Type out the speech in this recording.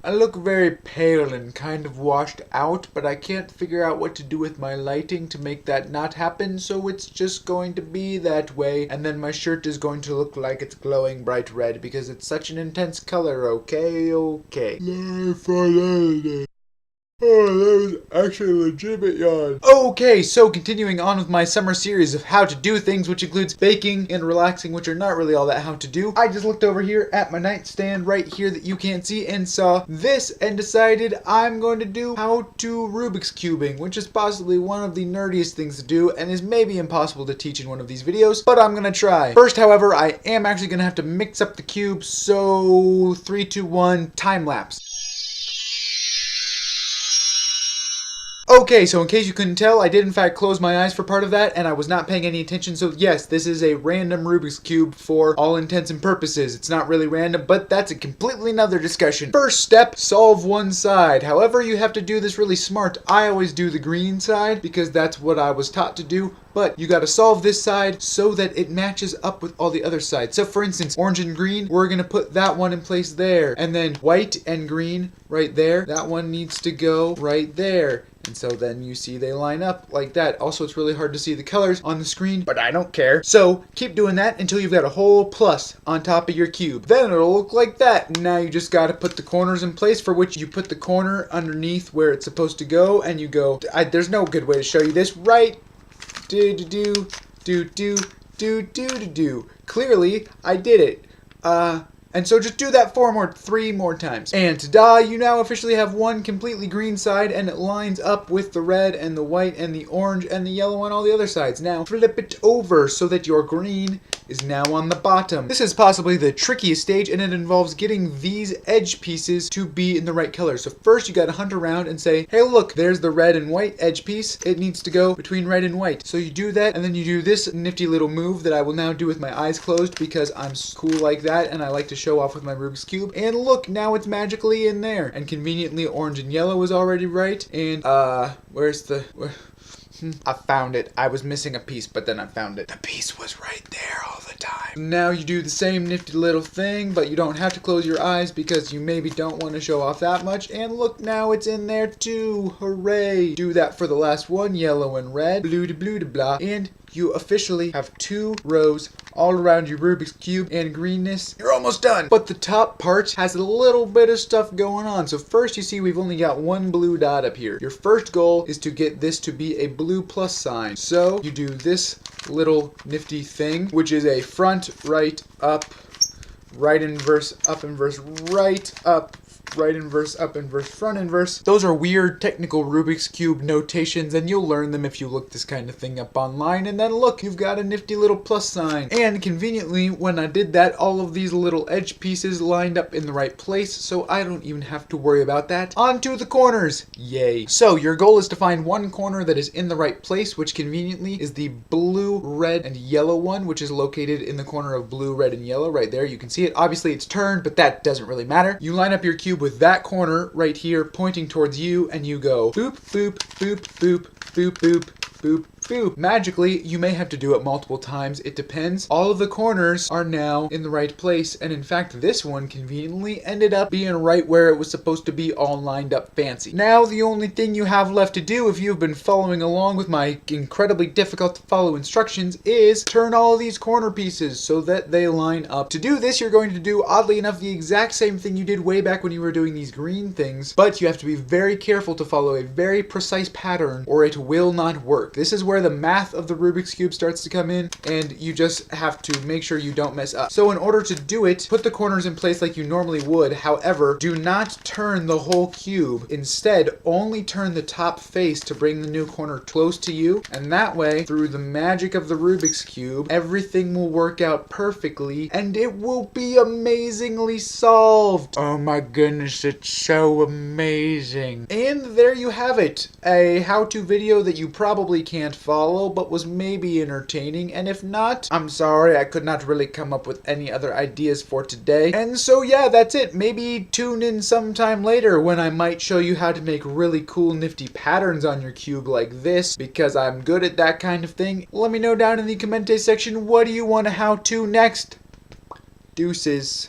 I look very pale and kind of washed out, but I can't figure out what to do with my lighting to make that not happen, so it's just going to be that way, and then my shirt is going to look like it's glowing bright red because it's such an intense color, okay? Oh, that was actually a legitimate yawn. Okay, so continuing on with my summer series of how to do things, which includes baking and relaxing, which are not really all that how to do. I just looked over here at my nightstand right here that you can't see and saw this and decided I'm going to do how to Rubik's cubing, which is possibly one of the nerdiest things to do and is maybe impossible to teach in one of these videos, but I'm going to try. First, however, I am actually going to have to mix up the cube, so 3, 2, 1, time lapse. Okay, so in case you couldn't tell, I did in fact close my eyes for part of that, and I was not paying any attention, so yes, this is a random Rubik's Cube for all intents and purposes. It's not really random, but that's a completely another discussion. First step, solve one side. However, you have to do this really smart. I always do the green side, because that's what I was taught to do, but you gotta solve this side so that it matches up with all the other sides. So for instance, orange and green, we're gonna put that one in place there, and then white and green right there, that one needs to go right there. And so then you see they line up like that. Also, it's really hard to see the colors on the screen, but I don't care. So keep doing that until you've got a whole plus on top of your cube. Then it'll look like that. Now you just got to put the corners in place, for which you put the corner underneath where it's supposed to go, and you go, there's no good way to show you this, right? Do. Clearly, I did it. And so just do that 3 more times. And ta-da, you now officially have one completely green side, and it lines up with the red and the white and the orange and the yellow on all the other sides. Now flip it over so that your green is now on the bottom. This is possibly the trickiest stage, and it involves getting these edge pieces to be in the right color. So first you gotta hunt around and say, hey look, there's the red and white edge piece. It needs to go between red and white. So you do that, and then you do this nifty little move that I will now do with my eyes closed because I'm cool like that and I like to show off with my Rubik's Cube. And look, now it's magically in there. And conveniently orange and yellow is already right. And I found it. I was missing a piece, but then I found it. The piece was right there all the time. Now you do the same nifty little thing, but you don't have to close your eyes because you maybe don't want to show off that much. And look, now it's in there too. Hooray. Do that for the last one, yellow and red. Blue de blue de blah. And you officially have 2 rows all around your Rubik's Cube and greenness. You're almost done. But the top part has a little bit of stuff going on. So first you see we've only got 1 blue dot up here. Your first goal is to get this to be a blue plus sign. So you do this little nifty thing, which is a front, right, up, right inverse, up inverse, right, up, right inverse, up inverse, front inverse. Those are weird technical Rubik's Cube notations, and you'll learn them if you look this kind of thing up online. And then look, you've got a nifty little plus sign. And conveniently, when I did that, all of these little edge pieces lined up in the right place, so I don't even have to worry about that. On to the corners. Yay. So your goal is to find one corner that is in the right place, which conveniently is the blue, red, and yellow one, which is located in the corner of blue, red, and yellow right there. You can see it. Obviously it's turned, but that doesn't really matter. You line up your cube with that corner right here pointing towards you, and you go boop, boop, boop, boop, boop, boop, boop, boop. Magically, you may have to do it multiple times. It depends. All of the corners are now in the right place, and in fact, this one conveniently ended up being right where it was supposed to be, all lined up fancy. Now, the only thing you have left to do, if you've been following along with my incredibly difficult to follow instructions, is turn all these corner pieces so that they line up. To do this, you're going to do, oddly enough, the exact same thing you did way back when you were doing these green things, but you have to be very careful to follow a very precise pattern or it will not work. This is where the math of the Rubik's Cube starts to come in, and you just have to make sure you don't mess up. So in order to do it, put the corners in place like you normally would. However, do not turn the whole cube. Instead, only turn the top face to bring the new corner close to you, and that way, through the magic of the Rubik's Cube, everything will work out perfectly, and it will be amazingly solved. Oh my goodness, it's so amazing. And there you have it. A how-to video that you probably can't follow, but was maybe entertaining, and if not, I'm sorry, I could not really come up with any other ideas for today. And so yeah, that's it. Maybe tune in sometime later when I might show you how to make really cool nifty patterns on your cube like this, because I'm good at that kind of thing. Let me know down in the comment section, what do you want a how-to next? Deuces.